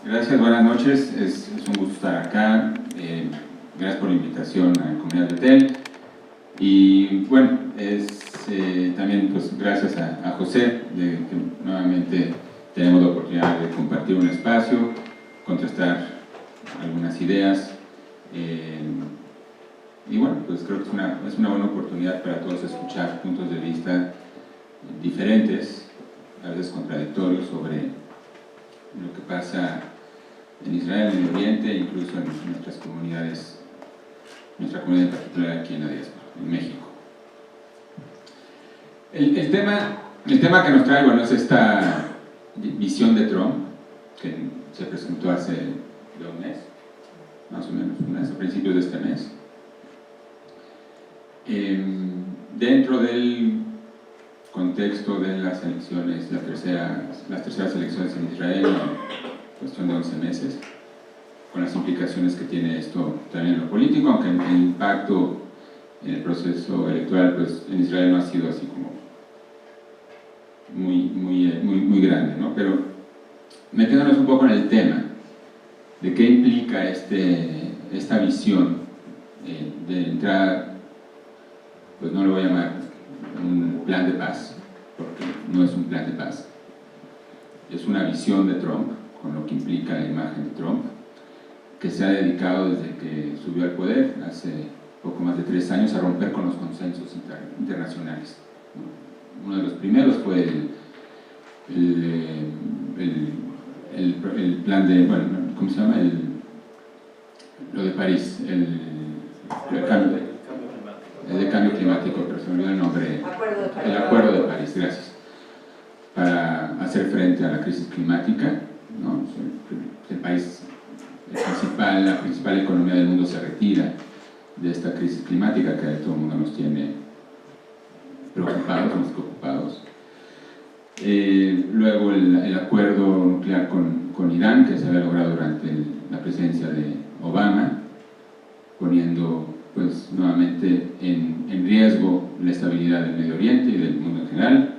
Gracias, buenas noches. Es un gusto estar acá. Gracias por la invitación a la comunidad de TEL. Y bueno, también pues, gracias a José, de que nuevamente tenemos la oportunidad de compartir un espacio, contrastar algunas ideas. Y bueno, pues creo que es una buena oportunidad para todos escuchar puntos de vista diferentes, a veces contradictorios, sobre lo que pasa en Israel, en el Oriente, incluso en nuestras comunidades, nuestra comunidad en particular aquí en la diáspora, en México. El tema que nos trae, bueno, es esta visión de Trump, que se presentó hace un mes, más o menos, a principios de este mes. Dentro del contexto de las elecciones, las terceras elecciones en Israel, en cuestión de 11 meses, con las implicaciones que tiene esto también en lo político, aunque el impacto en el proceso electoral pues, en Israel no ha sido así como muy grande, ¿no? Pero metiéndonos un poco en el tema de qué implica esta visión de entrar, pues no lo voy a llamar un plan de paz, porque no es un plan de paz, es una visión de Trump, con lo que implica la imagen de Trump, que se ha dedicado desde que subió al poder, hace poco más de 3 años, a romper con los consensos internacionales. Uno de los primeros fue el plan de, bueno, ¿cómo se llama? Lo de París, el cambio climático, pero se me olvidó el nombre. El Acuerdo de París, gracias. Para hacer frente a la crisis climática, ¿no? La principal economía del mundo se retira de esta crisis climática que todo el mundo nos tiene preocupados. Luego el acuerdo nuclear con Irán, que se había logrado durante la presidencia de Obama, poniendo pues nuevamente en riesgo la estabilidad del Medio Oriente y del mundo en general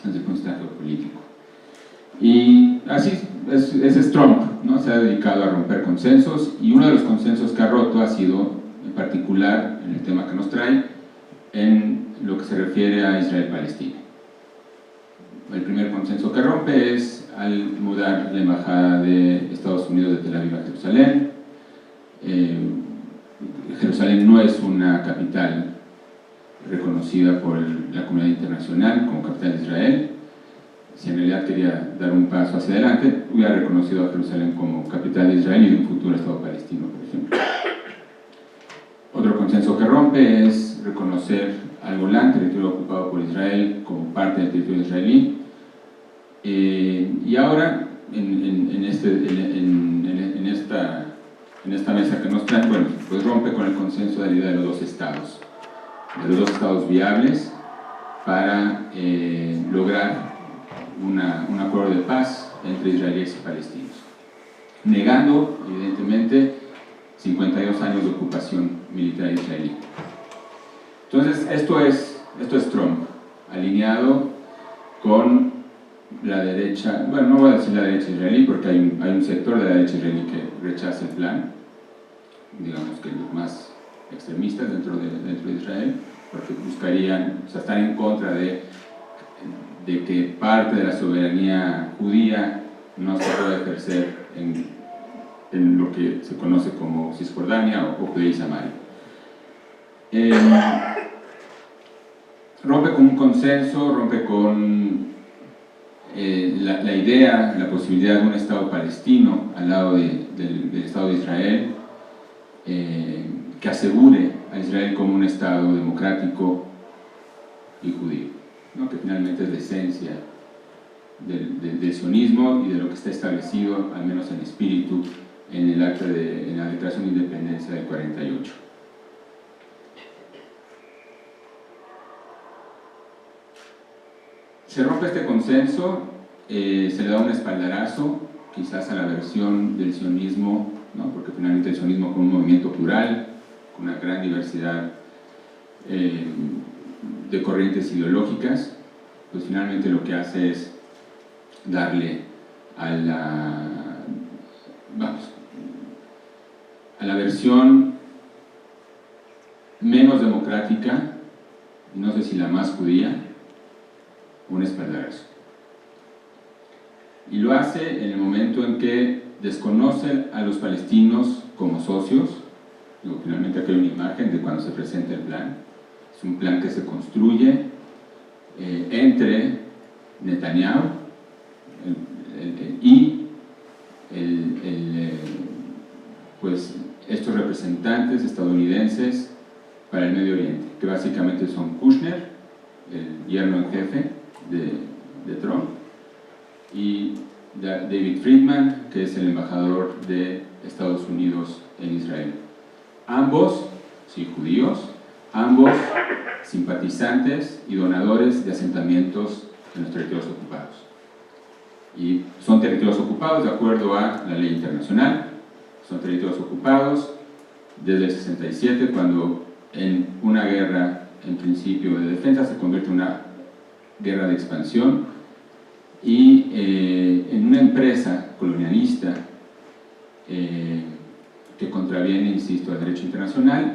desde el punto de vista geopolítico. Y así ese es Trump, ¿no? Se ha dedicado a romper consensos, y uno de los consensos que ha roto ha sido, en particular, en el tema que nos trae, en lo que se refiere a Israel-Palestina. El primer consenso que rompe es al mudar la embajada de Estados Unidos de Tel Aviv a Jerusalén. Jerusalén no es una capital reconocida por la comunidad internacional como capital de Israel. Si en realidad quería dar un paso hacia adelante, hubiera reconocido a Jerusalén como capital de Israel y de un futuro Estado palestino, por ejemplo. Otro consenso que rompe es reconocer al Golán, territorio ocupado por Israel, como parte del territorio israelí. Y ahora, en esta mesa que nos traen, bueno, pues rompe con el consenso de la idea de los dos estados viables, para lograr un acuerdo de paz entre israelíes y palestinos, negando, evidentemente, 52 años de ocupación militar israelí. Entonces, esto es Trump, alineado con la derecha, bueno, no voy a decir la derecha israelí, porque hay un sector de la derecha israelí que rechaza el plan, digamos que los más extremistas dentro de Israel, porque buscarían, o sea, están en contra de que parte de la soberanía judía no se puede ejercer en lo que se conoce como Cisjordania o Judea y Samaria. Rompe con un consenso, rompe con la idea, la posibilidad de un Estado palestino al lado del Estado de Israel, que asegure a Israel como un Estado democrático y judío, ¿no? Que finalmente es la esencia del sionismo y de lo que está establecido, al menos en espíritu, en la Declaración de Independencia del 48. Se rompe este consenso, se le da un espaldarazo quizás a la versión del sionismo, ¿no? Porque finalmente el sionismo, con un movimiento plural, con una gran diversidad de corrientes ideológicas, pues finalmente lo que hace es darle a versión menos democrática, no sé si la más judía, un espaldarazo. Y lo hace en el momento en que desconoce a los palestinos como socios. Digo, finalmente aquí hay una imagen de cuando se presenta el plan. Es un plan que se construye entre Netanyahu y pues estos representantes estadounidenses para el Medio Oriente, que básicamente son Kushner, el yerno en jefe de Trump, y David Friedman, que es el embajador de Estados Unidos en Israel. Ambos, sí, judíos, ambos simpatizantes y donadores de asentamientos en los territorios ocupados. Y son territorios ocupados de acuerdo a la ley internacional, son territorios ocupados desde el 67, cuando en una guerra, en principio de defensa, se convierte en una guerra de expansión, y en una empresa colonialista que contraviene, insisto, al derecho internacional,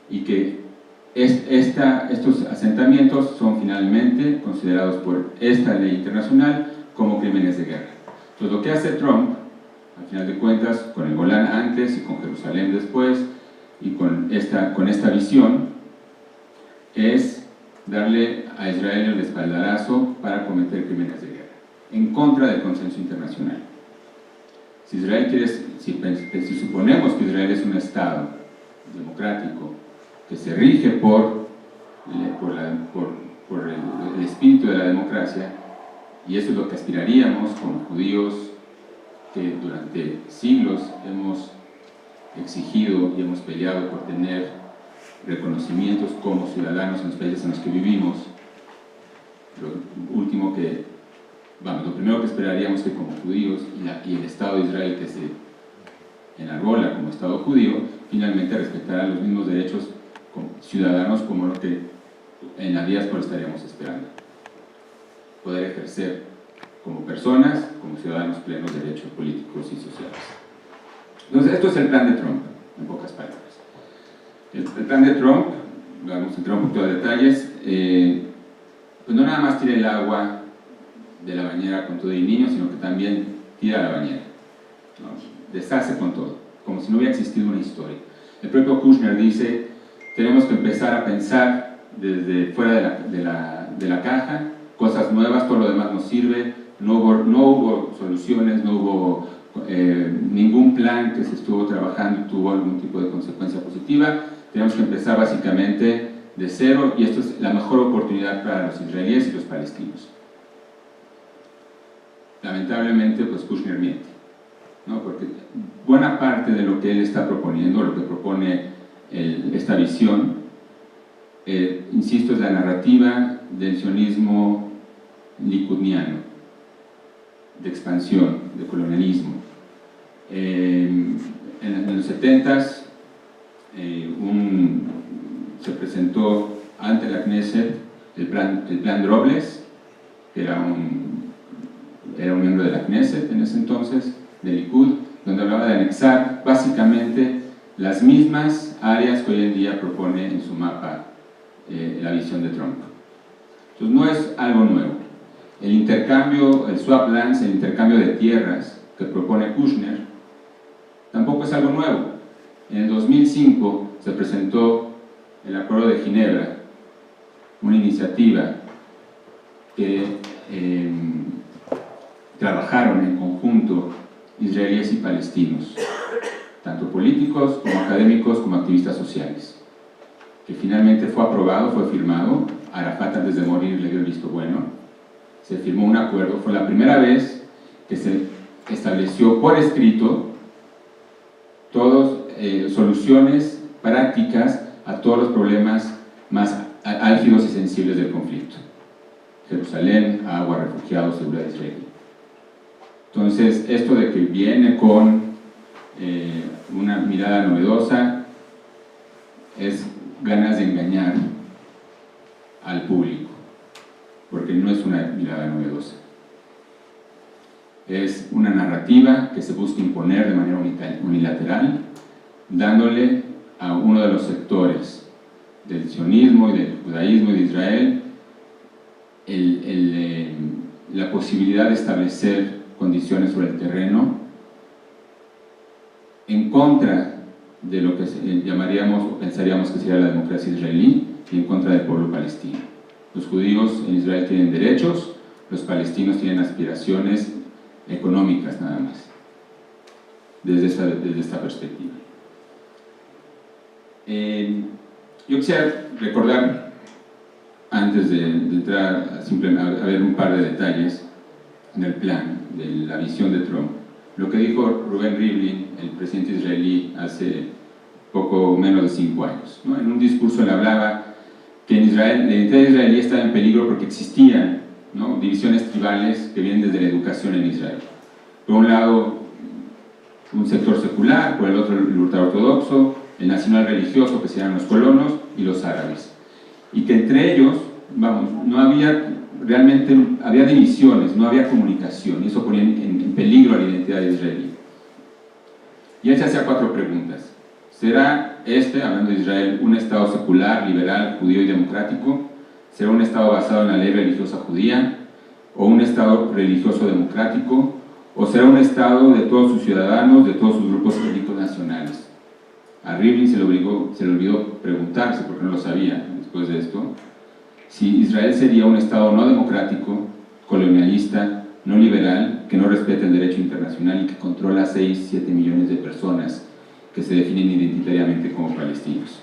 y que estos asentamientos son finalmente considerados por esta ley internacional como crímenes de guerra. Entonces, lo que hace Trump, al final de cuentas, con el Golán antes y con Jerusalén después, y con esta visión, es darle a Israel el espaldarazo para cometer crímenes de guerra, en contra del consenso internacional. Si suponemos que Israel es un Estado democrático que se rige por el espíritu de la democracia, y eso es lo que aspiraríamos como judíos que durante siglos hemos exigido y hemos peleado por tener reconocimientos como ciudadanos en los países en los que vivimos. Lo primero que esperaríamos que como judíos y el Estado de Israel, que se enarbola como Estado judío, finalmente respetara los mismos derechos como ciudadanos como lo que en la diáspora estaríamos esperando. Poder ejercer como personas, como ciudadanos plenos derechos políticos y sociales. Entonces, esto es el plan de Trump, en pocas palabras. El plan de Trump, vamos a entrar un poquito de detalles, pues no nada más tira el agua de la bañera con todo y niños, sino que también tira la bañera, ¿no? Deshace con todo, como si no hubiera existido una historia. El propio Kushner dice, tenemos que empezar a pensar desde fuera de la caja, cosas nuevas, todo lo demás nos sirve, no hubo soluciones, no hubo ningún plan que se estuvo trabajando y tuvo algún tipo de consecuencia positiva. Tenemos que empezar básicamente de cero, y esto es la mejor oportunidad para los israelíes y los palestinos. Lamentablemente, pues Kushner miente, ¿no? Porque buena parte de lo que él está proponiendo, lo que propone esta visión, insisto, es la narrativa del sionismo likudniano, de expansión, de colonialismo. En los 70s se presentó ante la Knesset el plan Drobles, que era un miembro de la Knesset en ese entonces, de Likud, donde hablaba de anexar básicamente las mismas áreas que hoy en día propone en su mapa la visión de Trump. Entonces no es algo nuevo. El intercambio, el swap lands, el intercambio de tierras que propone Kushner, tampoco es algo nuevo. En el 2005 se presentó el Acuerdo de Ginebra, una iniciativa que trabajaron en conjunto israelíes y palestinos, tanto políticos como académicos como activistas sociales, que finalmente fue aprobado, fue firmado. Arafat, antes de morir, le dio el visto bueno, se firmó un acuerdo. Fue la primera vez que se estableció por escrito soluciones prácticas a todos los problemas más álgidos y sensibles del conflicto: Jerusalén, agua, refugiados, seguridad israelí. Entonces, esto de que viene con una mirada novedosa es ganas de engañar al público, porque no es una mirada novedosa. Es una narrativa que se busca imponer de manera unilateral, dándole a uno de los sectores del sionismo y del judaísmo y de Israel la posibilidad de establecer condiciones sobre el terreno en contra de lo que llamaríamos o pensaríamos que sería la democracia israelí y en contra del pueblo palestino. Los judíos en Israel tienen derechos, los palestinos tienen aspiraciones económicas nada más, desde esta perspectiva. Yo quisiera recordar, antes de entrar simplemente a ver un par de detalles del plan, de la visión de Trump, lo que dijo Reuven Rivlin, el presidente israelí, hace poco menos de 5 años, ¿no? En un discurso él hablaba que en Israel, la identidad israelí estaba en peligro porque existían, ¿no?, divisiones tribales que vienen desde la educación en Israel. Por un lado, un sector secular, por el otro el ultraortodoxo, el nacional religioso, que serían los colonos, y los árabes. Y que entre ellos, no había realmente, había divisiones, no había comunicación, y eso ponía en peligro a la identidad israelí. Y él se hacía 4 preguntas. ¿Será hablando de Israel, un Estado secular, liberal, judío y democrático? ¿Será un Estado basado en la ley religiosa judía? ¿O un Estado religioso democrático? ¿O será un Estado de todos sus ciudadanos, de todos sus grupos étnicos nacionales? A Rivlin se le olvidó preguntarse, porque no lo sabía después de esto, si Israel sería un Estado no democrático, colonialista, no liberal, que no respeta el derecho internacional y que controla a 6-7 millones de personas que se definen identitariamente como palestinos.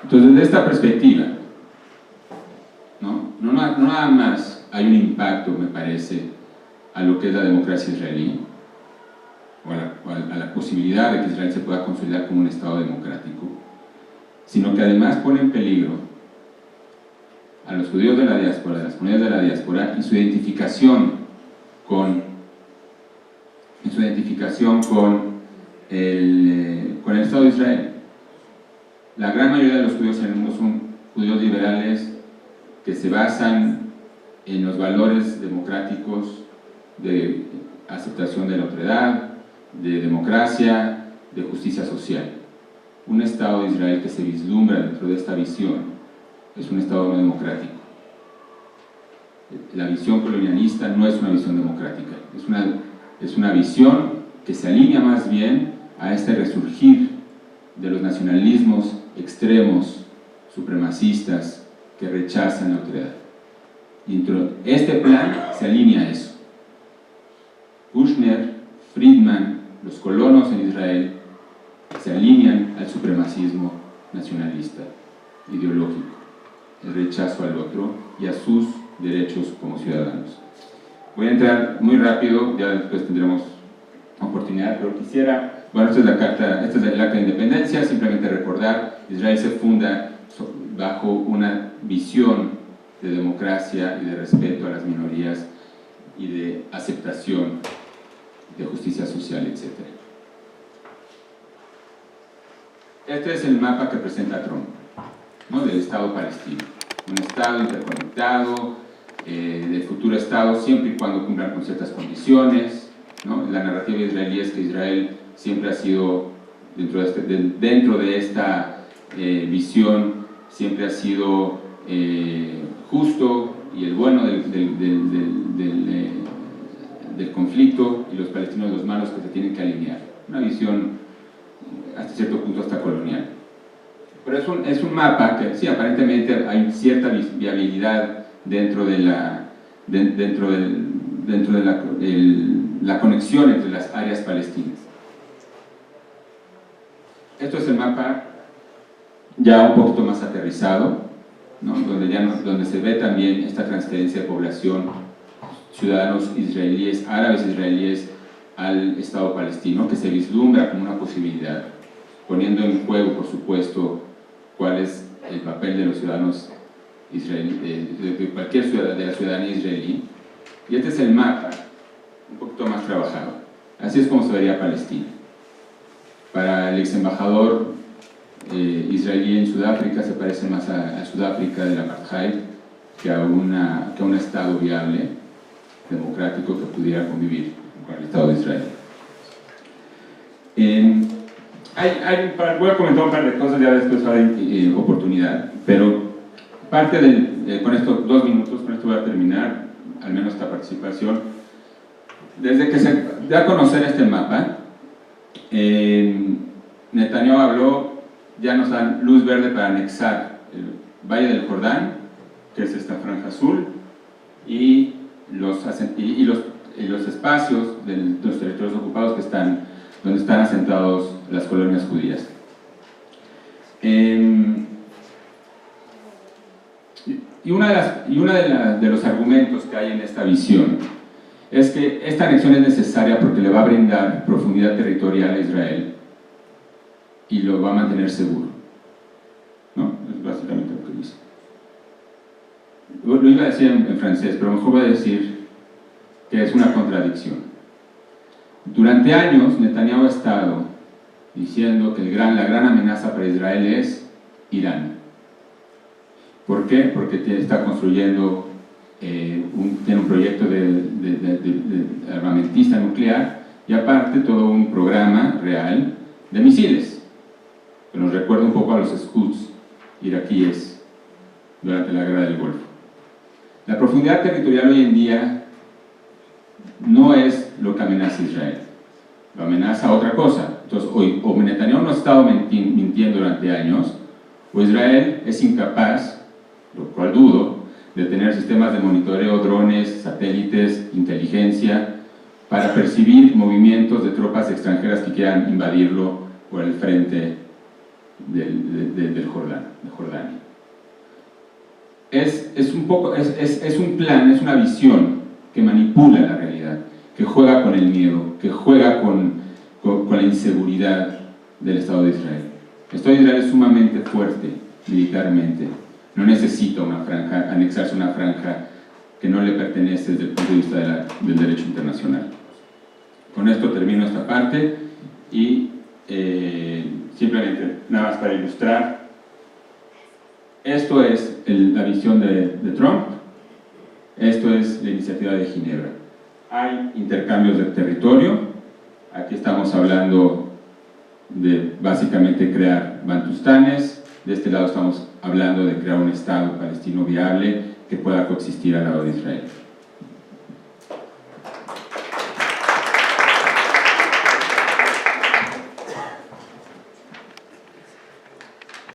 Entonces, desde esta perspectiva, no nada más hay un impacto, me parece, a lo que es la democracia israelí, o a la posibilidad de que Israel se pueda consolidar como un Estado democrático, sino que además pone en peligro a los judíos de la diáspora, de las comunidades de la diáspora, y su identificación con el Estado de Israel. La gran mayoría de los judíos en el mundo son judíos liberales que se basan en los valores democráticos de aceptación de la otredad, de democracia, de justicia social. Un Estado de Israel que se vislumbra dentro de esta visión es un Estado no democrático. La visión colonialista no es una visión democrática, es una visión que se alinea más bien a este resurgir de los nacionalismos extremos, supremacistas, que rechazan la autoridad. Y este plan se alinea a eso. Kushner, Friedman, los colonos en Israel se alinean al supremacismo nacionalista, ideológico, el rechazo al otro y a sus derechos como ciudadanos. Voy a entrar muy rápido, ya después tendremos oportunidad, pero quisiera, esta es la carta, este es el acta de independencia, simplemente recordar, Israel se funda bajo una visión de democracia y de respeto a las minorías y de aceptación de justicia social, etc. Este es el mapa que presenta Trump, ¿no?, del Estado palestino. Un Estado interconectado, del futuro Estado, siempre y cuando cumplan con ciertas condiciones, ¿no? La narrativa israelí es que Israel siempre ha sido, dentro de esta visión, siempre ha sido justo y el bueno del conflicto, y los palestinos los malos que se tienen que alinear. Una visión hasta cierto punto hasta colonial. Pero es un mapa que sí, aparentemente hay cierta viabilidad dentro de la conexión entre las áreas palestinas. Esto es el mapa ya un poquito más aterrizado, ¿no?, donde se ve también esta transferencia de población, ciudadanos israelíes, árabes israelíes, al Estado palestino, que se vislumbra como una posibilidad, poniendo en juego, por supuesto, cuál es el papel de los ciudadanos israelíes, de cualquier de la ciudadanía israelí. Y este es el mapa, un poquito más trabajado. Así es como se vería Palestina. Para el ex embajador israelí en Sudáfrica, se parece más a Sudáfrica del apartheid que a un Estado viable, democrático, que pudiera convivir con el Estado de Israel. voy a comentar un par de cosas, ya después hay oportunidad, pero parte con estos 2 minutos, con esto voy a terminar, al menos esta participación. Desde que se da a conocer este mapa, Netanyahu habló, ya nos dan luz verde para anexar el Valle del Jordán, que es esta franja azul, y los espacios de los territorios ocupados que están, donde están asentados las colonias judías. Y uno de los argumentos que hay en esta visión es que esta anexión es necesaria porque le va a brindar profundidad territorial a Israel y lo va a mantener seguro, ¿no? Es básicamente lo que dice. Lo iba a decir en francés, pero mejor voy a decir que es una contradicción. Durante años Netanyahu ha estado diciendo que la gran amenaza para Israel es Irán. ¿Por qué? Porque está construyendo, tiene un proyecto de armamentista nuclear y aparte todo un programa real de misiles, que nos recuerda un poco a los Scuds iraquíes durante la Guerra del Golfo. La profundidad territorial hoy en día no es lo que amenaza a Israel, lo amenaza a otra cosa. Entonces, hoy, o Netanyahu no ha estado mintiendo durante años, o Israel es incapaz, lo cual dudo, de tener sistemas de monitoreo, drones, satélites, inteligencia, para percibir movimientos de tropas extranjeras que quieran invadirlo por el frente de Jordania. Es un plan, es una visión que manipula la realidad, que juega con el miedo, que juega con la inseguridad del Estado de Israel. El Estado de Israel es sumamente fuerte militarmente, no necesita anexarse una franja que no le pertenece desde el punto de vista del derecho internacional. Con esto termino esta parte y simplemente, nada más para ilustrar, esto es la visión de Trump, esto es la iniciativa de Ginebra. Hay intercambios de territorio, aquí estamos hablando de básicamente crear bantustanes, de este lado estamos hablando de crear un Estado palestino viable que pueda coexistir al lado de Israel.